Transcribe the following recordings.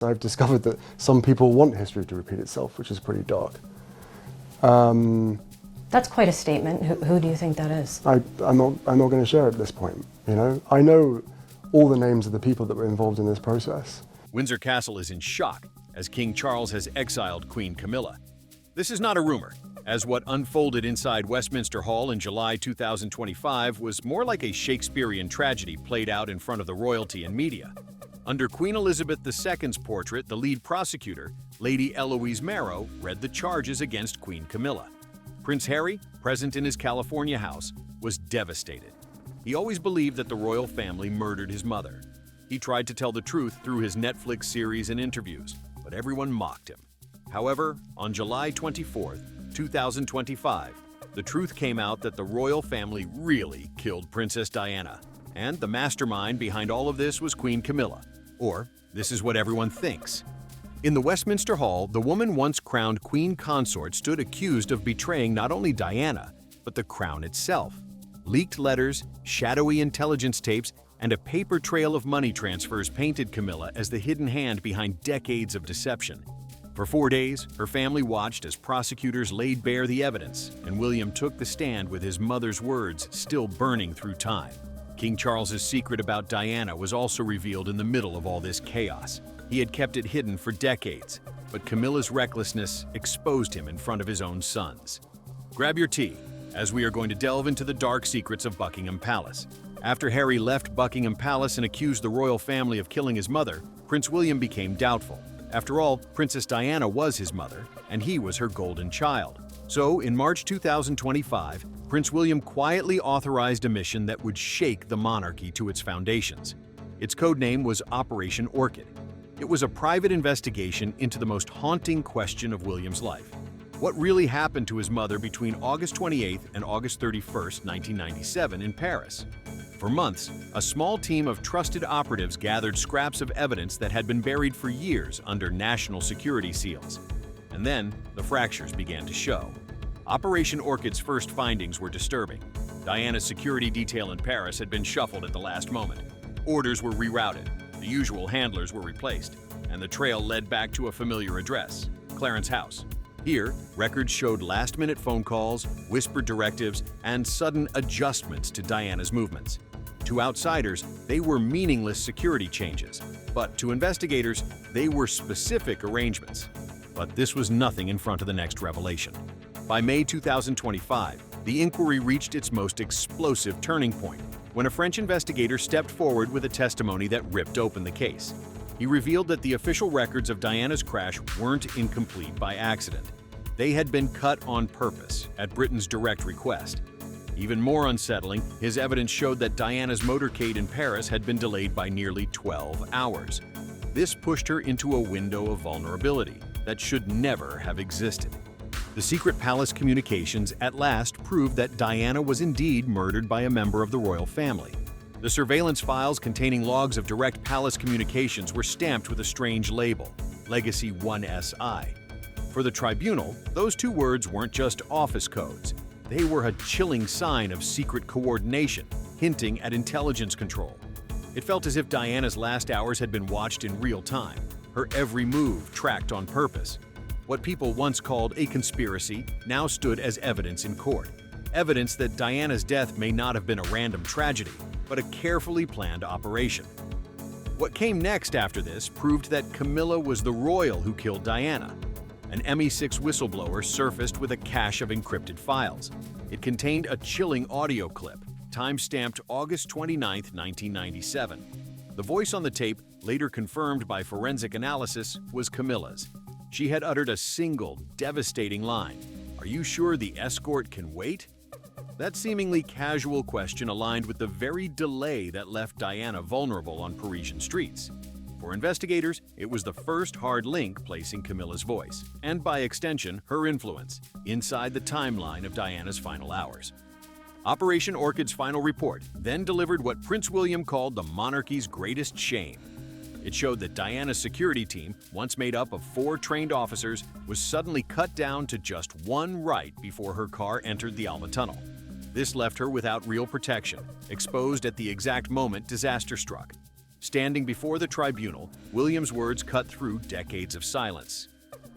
I've discovered that some people want history to repeat itself, which is pretty dark. That's quite a statement. Who do you think that is? I'm not going to share it at this point. You know, I know all the names of the people that were involved in this process. Windsor Castle is in shock as King Charles has exiled Queen Camilla. This is not a rumor, as what unfolded inside Westminster Hall in July 2025 was more like a Shakespearean tragedy played out in front of the royalty and media. Under Queen Elizabeth II's portrait, the lead prosecutor, Lady Eloise Marrow, read the charges against Queen Camilla. Prince Harry, present in his California house, was devastated. He always believed that the royal family murdered his mother. He tried to tell the truth through his Netflix series and interviews, but everyone mocked him. However, on July 24, 2025, the truth came out that the royal family really killed Princess Diana. And the mastermind behind all of this was Queen Camilla. Or, this is what everyone thinks. In the Westminster Hall, the woman once crowned Queen Consort stood accused of betraying not only Diana, but the crown itself. Leaked letters, shadowy intelligence tapes, and a paper trail of money transfers painted Camilla as the hidden hand behind decades of deception. For 4 days, her family watched as prosecutors laid bare the evidence, and William took the stand with his mother's words still burning through time. King Charles's secret about Diana was also revealed in the middle of all this chaos. He had kept it hidden for decades, but Camilla's recklessness exposed him in front of his own sons. Grab your tea, as we are going to delve into the dark secrets of Buckingham Palace. After Harry left Buckingham Palace and accused the royal family of killing his mother, Prince William became doubtful. After all, Princess Diana was his mother, and he was her golden child. So, in March 2025, Prince William quietly authorized a mission that would shake the monarchy to its foundations. Its codename was Operation Orchid. It was a private investigation into the most haunting question of William's life. What really happened to his mother between August 28th and August 31st, 1997 in Paris? For months, a small team of trusted operatives gathered scraps of evidence that had been buried for years under national security seals. And then, the fractures began to show. Operation Orchid's first findings were disturbing. Diana's security detail in Paris had been shuffled at the last moment. Orders were rerouted, the usual handlers were replaced, and the trail led back to a familiar address, Clarence House. Here, records showed last-minute phone calls, whispered directives, and sudden adjustments to Diana's movements. To outsiders, they were meaningless security changes, but to investigators, they were specific arrangements. But this was nothing in front of the next revelation. By May 2025, the inquiry reached its most explosive turning point, when a French investigator stepped forward with a testimony that ripped open the case. He revealed that the official records of Diana's crash weren't incomplete by accident. They had been cut on purpose, at Britain's direct request. Even more unsettling, his evidence showed that Diana's motorcade in Paris had been delayed by nearly 12 hours. This pushed her into a window of vulnerability that should never have existed. The secret palace communications at last proved that Diana was indeed murdered by a member of the royal family. The surveillance files containing logs of direct palace communications were stamped with a strange label, Legacy 1SI. For the tribunal, those two words weren't just office codes. They were a chilling sign of secret coordination, hinting at intelligence control. It felt as if Diana's last hours had been watched in real time, her every move tracked on purpose. What people once called a conspiracy now stood as evidence in court. Evidence that Diana's death may not have been a random tragedy, but a carefully planned operation. What came next after this proved that Camilla was the royal who killed Diana. An MI6 whistleblower surfaced with a cache of encrypted files. It contained a chilling audio clip, time-stamped August 29, 1997. The voice on the tape, later confirmed by forensic analysis, was Camilla's. She had uttered a single, devastating line. "Are you sure the escort can wait?" That seemingly casual question aligned with the very delay that left Diana vulnerable on Parisian streets. For investigators, it was the first hard link placing Camilla's voice, and by extension, her influence, inside the timeline of Diana's final hours. Operation Orchid's final report then delivered what Prince William called the monarchy's greatest shame. It showed that Diana's security team, once made up of 4 trained officers, was suddenly cut down to just one right before her car entered the Alma Tunnel. This left her without real protection, exposed at the exact moment disaster struck. Standing before the tribunal, William's words cut through decades of silence.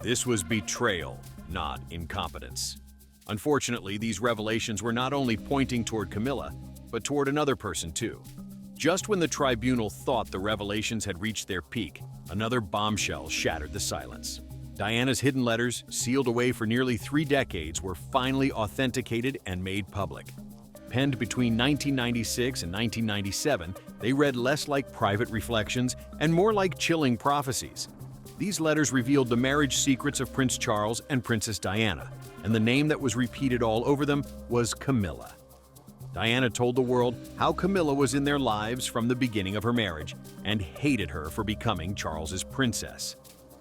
This was betrayal, not incompetence. Unfortunately, these revelations were not only pointing toward Camilla, but toward another person too. Just when the tribunal thought the revelations had reached their peak, another bombshell shattered the silence. Diana's hidden letters, sealed away for nearly 3 decades, were finally authenticated and made public. Penned between 1996 and 1997, they read less like private reflections and more like chilling prophecies. These letters revealed the marriage secrets of Prince Charles and Princess Diana, and the name that was repeated all over them was Camilla. Diana told the world how Camilla was in their lives from the beginning of her marriage and hated her for becoming Charles's princess.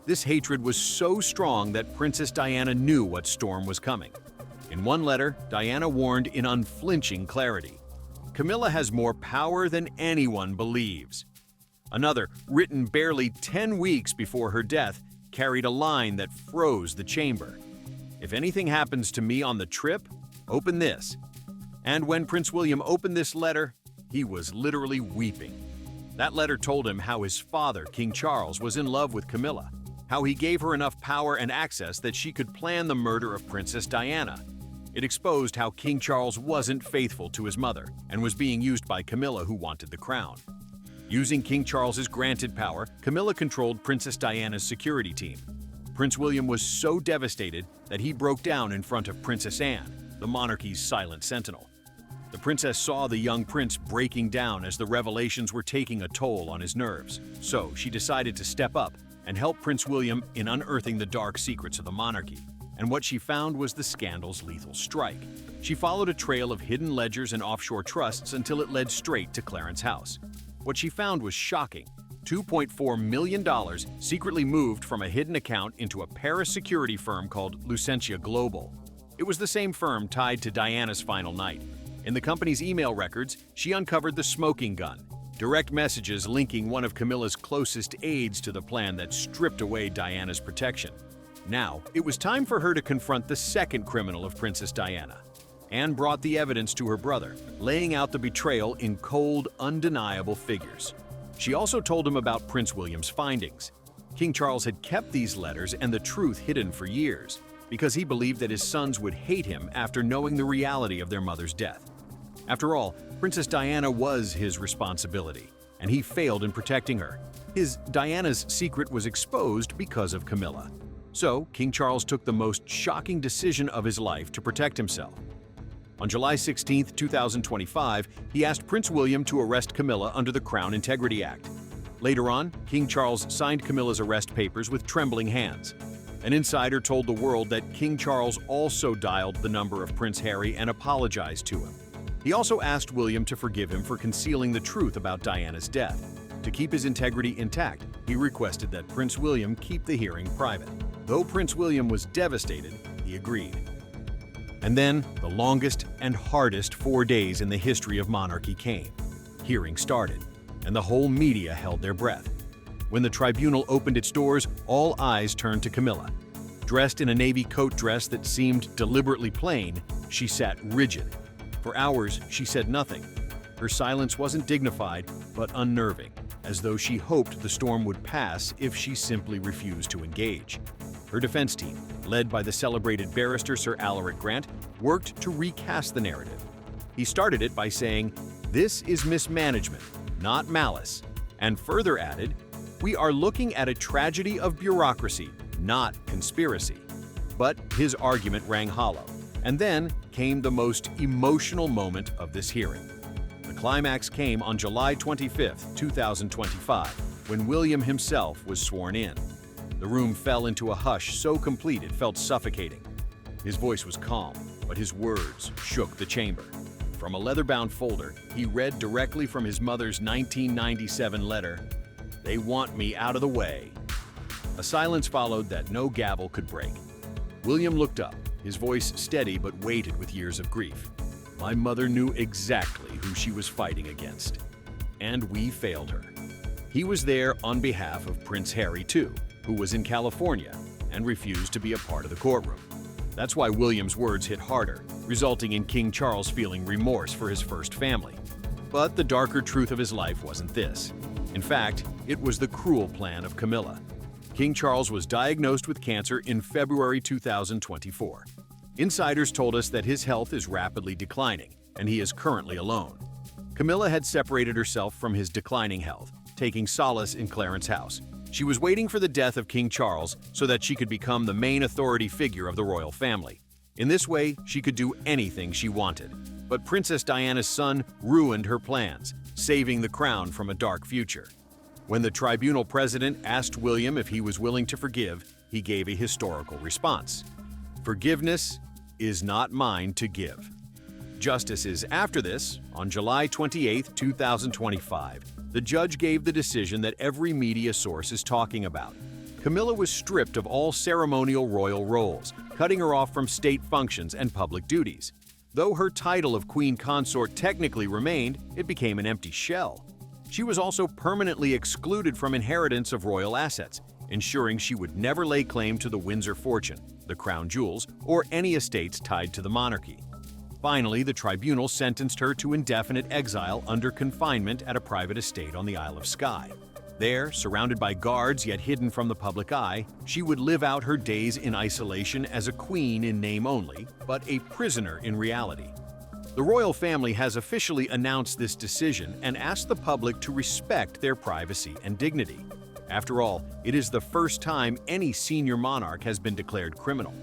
This hatred was so strong that Princess Diana knew what storm was coming. In one letter, Diana warned in unflinching clarity, "Camilla has more power than anyone believes." Another, written barely 10 weeks before her death, carried a line that froze the chamber. "If anything happens to me on the trip, open this." And when Prince William opened this letter, he was literally weeping. That letter told him how his father, King Charles, was in love with Camilla, how he gave her enough power and access that she could plan the murder of Princess Diana. It exposed how King Charles wasn't faithful to his mother and was being used by Camilla, who wanted the crown. Using King Charles's granted power, Camilla controlled Princess Diana's security team. Prince William was so devastated that he broke down in front of Princess Anne, the monarchy's silent sentinel. The princess saw the young prince breaking down as the revelations were taking a toll on his nerves. So she decided to step up and help Prince William in unearthing the dark secrets of the monarchy. And what she found was the scandal's lethal strike. She followed a trail of hidden ledgers and offshore trusts until it led straight to Clarence House. What she found was shocking. $2.4 million secretly moved from a hidden account into a Paris security firm called Lucentia Global. It was the same firm tied to Diana's final night. In the company's email records, she uncovered the smoking gun, direct messages linking one of Camilla's closest aides to the plan that stripped away Diana's protection. Now, it was time for her to confront the second criminal of Princess Diana. Anne brought the evidence to her brother, laying out the betrayal in cold, undeniable figures. She also told him about Prince William's findings. King Charles had kept these letters and the truth hidden for years, because he believed that his sons would hate him after knowing the reality of their mother's death. After all, Princess Diana was his responsibility, and he failed in protecting her. Diana's secret was exposed because of Camilla. So, King Charles took the most shocking decision of his life to protect himself. On July 16, 2025, he asked Prince William to arrest Camilla under the Crown Integrity Act. Later on, King Charles signed Camilla's arrest papers with trembling hands. An insider told the world that King Charles also dialed the number of Prince Harry and apologized to him. He also asked William to forgive him for concealing the truth about Diana's death. To keep his integrity intact, he requested that Prince William keep the hearing private. Though Prince William was devastated, he agreed. And then, the longest and hardest 4 days in the history of monarchy came. Hearing started, and the whole media held their breath. When the tribunal opened its doors, all eyes turned to Camilla. Dressed in a navy coat dress that seemed deliberately plain, she sat rigid. For hours, she said nothing. Her silence wasn't dignified, but unnerving, as though she hoped the storm would pass if she simply refused to engage. Her defense team, led by the celebrated barrister Sir Alaric Grant, worked to recast the narrative. He started it by saying, "This is mismanagement, not malice," and further added, "We are looking at a tragedy of bureaucracy, not conspiracy." But his argument rang hollow. And then came the most emotional moment of this hearing. The climax came on July 25, 2025, when William himself was sworn in. The room fell into a hush so complete it felt suffocating. His voice was calm, but his words shook the chamber. From a leather-bound folder, he read directly from his mother's 1997 letter, "They want me out of the way." A silence followed that no gavel could break. William looked up, his voice steady but weighted with years of grief. "My mother knew exactly who she was fighting against. And we failed her." He was there on behalf of Prince Harry, too, who was in California and refused to be a part of the courtroom. That's why William's words hit harder, resulting in King Charles feeling remorse for his first family. But the darker truth of his life wasn't this. In fact, it was the cruel plan of Camilla. King Charles was diagnosed with cancer in February 2024. Insiders told us that his health is rapidly declining, and he is currently alone. Camilla had separated herself from his declining health, taking solace in Clarence House. She was waiting for the death of King Charles so that she could become the main authority figure of the royal family. In this way, she could do anything she wanted. But Princess Diana's son ruined her plans, saving the crown from a dark future. When the tribunal president asked William if he was willing to forgive, he gave a historical response. "Forgiveness is not mine to give." Justices after this, on July 28, 2025, the judge gave the decision that every media source is talking about. Camilla was stripped of all ceremonial royal roles, cutting her off from state functions and public duties. Though her title of queen consort technically remained, it became an empty shell. She was also permanently excluded from inheritance of royal assets, ensuring she would never lay claim to the Windsor fortune, the crown jewels, or any estates tied to the monarchy. Finally, the tribunal sentenced her to indefinite exile under confinement at a private estate on the Isle of Skye. There, surrounded by guards yet hidden from the public eye, she would live out her days in isolation as a queen in name only, but a prisoner in reality. The royal family has officially announced this decision and asked the public to respect their privacy and dignity. After all, it is the first time any senior monarch has been declared criminal.